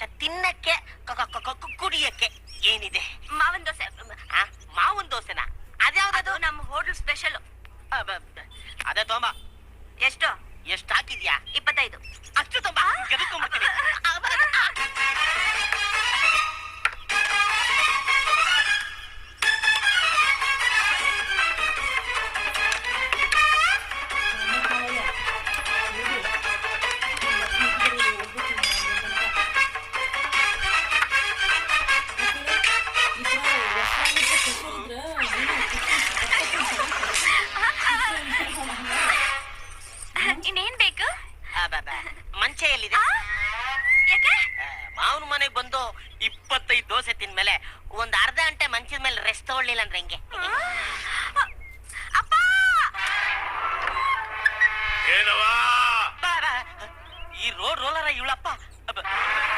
ತಿನ್ನಕ್ಕೆ ಕುಡಿಯಕ್ಕೆ ಏನಿದೆ? ಮಾವನ್ ದೋಸೆ. ಮಾವನ್ ದೋಸೆನಾ? ಅದ್ಯಾವ್ದದು? ನಮ್ಮ ಹೋಟೆಲ್ ಸ್ಪೆಷಲ್. ಅದೇ ತೊಂಬ. ಎಷ್ಟು ಹಾಕಿದ್ಯಾ? 25. ಅಷ್ಟು ತೊಂಬ. ಗದಕೊಂಡ್ಬಿಡ್ತೀನಿ. ಇನ್ನೇನ್ ಬೇಕು? ಮಂಚ ಎಲ್ಲಿದೆ? ಯಾಕೆ? ಮಾವನ ಮನೆಗೆ ಬಂದು 25 ದೋಸೆ ತಿಂದ್ಮೇಲೆ ಒಂದ್ ಅರ್ಧ ಗಂಟೆ ಮಂಚದ ಮೇಲೆ ರೆಸ್ಟ್ ತಗೊಳ್ಳಿಲ್ಲ ಅಂದ್ರೆ ಹೆಂಗೆ? ಅಪ್ಪ! ಈ ರೋಡ್ ರೋಲರ ಇವಳಪ್ಪ